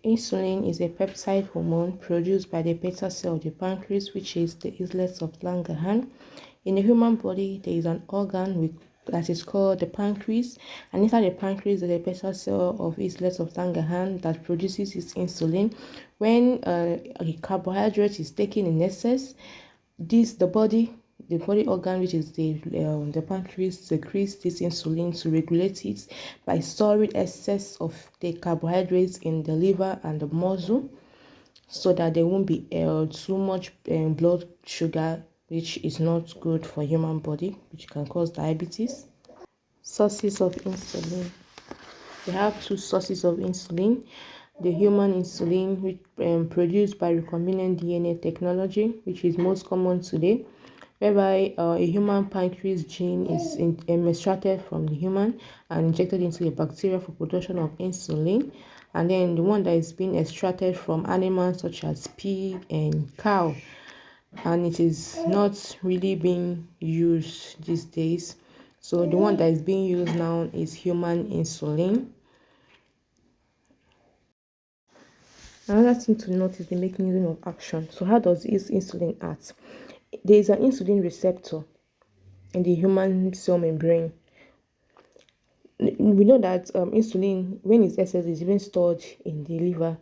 Insulin is a peptide hormone produced by the beta cell of the pancreas, which is the islet of Langerhans. In the human body, there is an organ that is called the pancreas, and inside the pancreas there is a beta cell of islet of Langerhans that produces its insulin. When a carbohydrate is taken in excess, the body organ, which is the pancreas, secretes this insulin to regulate it by storing excess of the carbohydrates in the liver and the muscle, so that there won't be too much blood sugar, which is not good for human body, which can cause diabetes. Sources of insulin. We have two sources of insulin: the human insulin, which produced by recombinant DNA technology, which is most common today, whereby a human pancreas gene is extracted from the human and injected into a bacteria for production of insulin. And then the one that is being extracted from animals such as pig and cow, and it is not really being used these days. So the one that is being used now is human insulin. Another thing to note is the mechanism of action. So how does this insulin act? There is an insulin receptor in the human cell membrane. We know that insulin, when it's excess, is even stored in the liver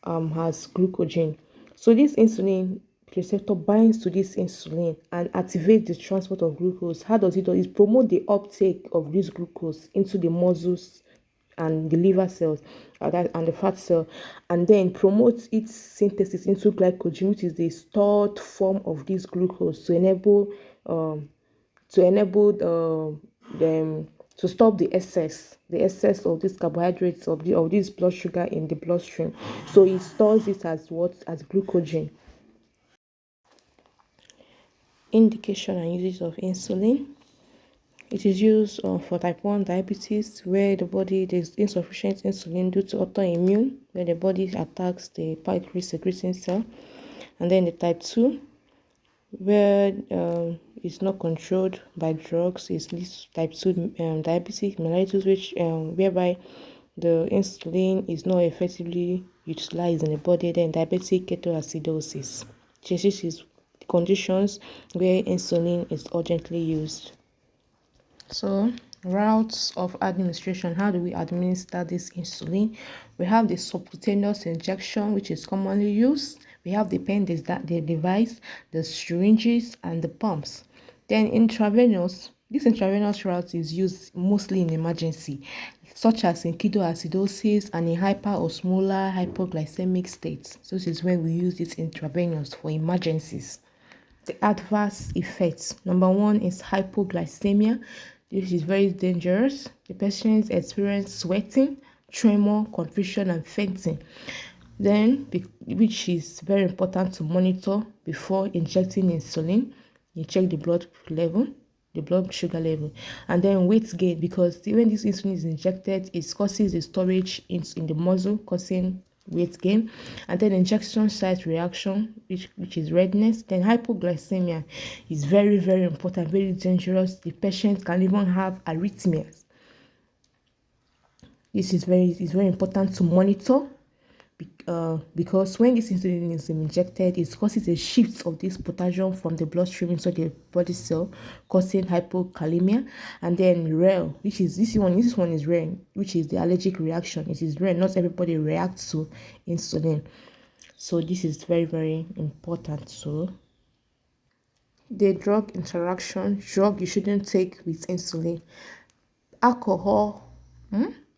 as glucogen. So this insulin receptor binds to this insulin and activates the transport of glucose. How does it do? It promote the uptake of this glucose into the muscles and the liver cells and the fat cell, and then promotes its synthesis into glycogen, which is the stored form of this glucose, to enable them to stop the excess of these carbohydrates of this blood sugar in the bloodstream. So it stores it as glucogen. Indication and uses of insulin. It is used for type 1 diabetes, where the body there's insufficient insulin due to autoimmune, where the body attacks the pancreas secreting cell. And then the type 2, where it's not controlled by drugs, is this type 2 diabetic mellitus, which whereby the insulin is not effectively utilized in the body. Then diabetic ketoacidosis. This is conditions where insulin is urgently used. So, routes of administration. How do we administer this insulin? We have the subcutaneous injection, which is commonly used. We have the pen, the device, the syringes, and the pumps. Then intravenous. This intravenous route is used mostly in emergency, such as in ketoacidosis and in hyperosmolar hypoglycemic states. So this is when we use this intravenous for emergencies. The adverse effects. Number one is hypoglycemia. This is very dangerous. The patients experience sweating, tremor, confusion, and fainting. Then, which is very important to monitor before injecting insulin, you check the blood level, the blood sugar level, and then weight gain, because when this insulin is injected, it causes the storage in the muscle, causing weight gain. And then injection site reaction, which is redness. Then hypoglycemia is very, very important, very dangerous. The patient can even have arrhythmias. This is very important to monitor, because when this insulin is injected, it causes a shift of this potassium from the bloodstream into the body cell, causing hypokalemia. And then rare, which is this one is rare, which is the allergic reaction. It is rare, not everybody reacts to insulin. So this is very, very important. So the drug interaction. Drug you shouldn't take with insulin: alcohol,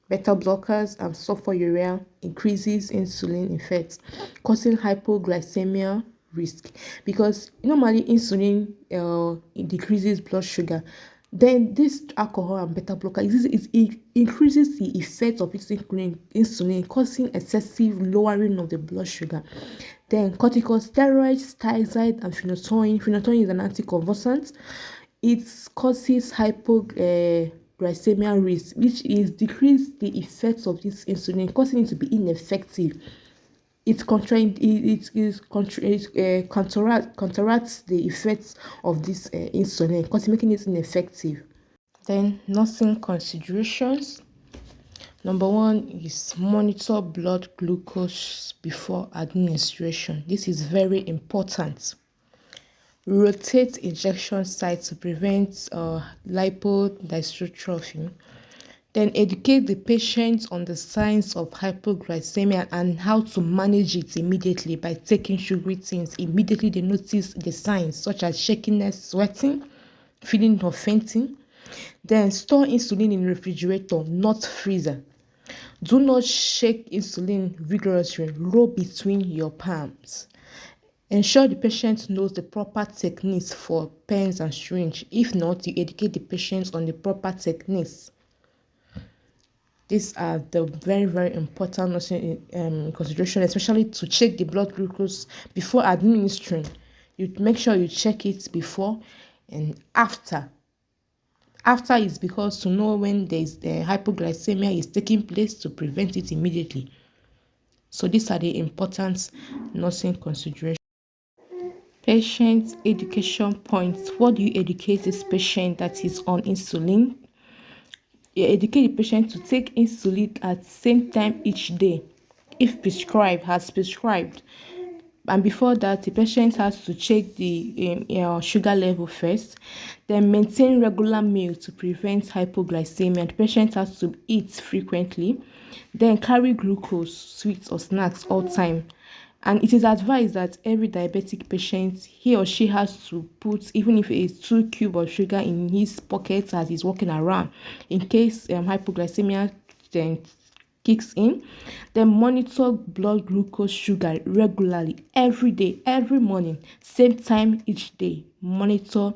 beta blockers, and sulfonylurea increases insulin effect, causing hypoglycemia risk, because normally insulin it decreases blood sugar. Then this alcohol and beta blocker it increases the effect of insulin, causing excessive lowering of the blood sugar. Then corticosteroids, thiazide, and phenytoin. Phenytoin is an anticonvulsant. It causes hypoglycemia risk, which is decrease the effects of this insulin, causing it to be ineffective. It counteracts the effects of this insulin, making it ineffective. Then nursing considerations. Number one is monitor blood glucose before administration. This is very important. Rotate injection site to prevent lipodystrophy. Then educate the patient on the signs of hypoglycemia and how to manage it immediately by taking sugary things. Immediately they notice the signs such as shakiness, sweating, feeling of fainting. Then store insulin in refrigerator, not freezer. Do not shake insulin vigorously. Roll between your palms. Ensure the patient knows the proper techniques for pens and syringe. If not, you educate the patient on the proper techniques. These are the very, very important nursing consideration, especially to check the blood glucose before administering. You make sure you check it before and after. After is because to know when there is the hypoglycemia is taking place to prevent it immediately. So these are the important nursing considerations. Patient education points. What do you educate this patient that is on insulin? You educate the patient to take insulin at the same time each day, if prescribed, has prescribed. And before that, the patient has to check the sugar level first, then maintain regular meal to prevent hypoglycemia. The patient has to eat frequently, then carry glucose, sweets or snacks all time. And it is advised that every diabetic patient, he or she has to put, even if it is 2 cubes of sugar in his pocket as he's walking around, in case hypoglycemia then kicks in. Then monitor blood glucose sugar regularly every day, every morning, same time each day. Monitor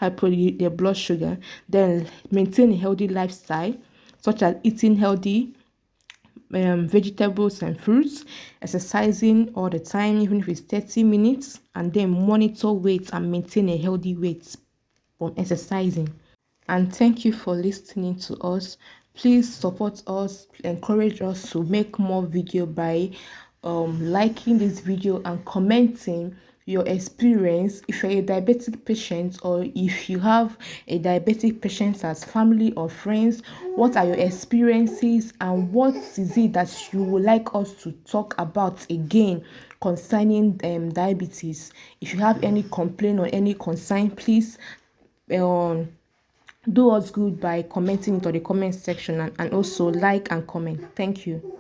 the blood sugar. Then maintain a healthy lifestyle, such as eating healthy vegetables and fruits, exercising all the time, even if it's 30 minutes, and then monitor weight and maintain a healthy weight from exercising. And thank you for listening to us. Please support us, encourage us to make more video by liking this video and commenting your experience. If you're a diabetic patient or if you have a diabetic patient as family or friends, what are your experiences and what is it that you would like us to talk about again concerning diabetes? If you have any complaint or any concern, please do us good by commenting it on the comment section, and also like and comment. Thank you.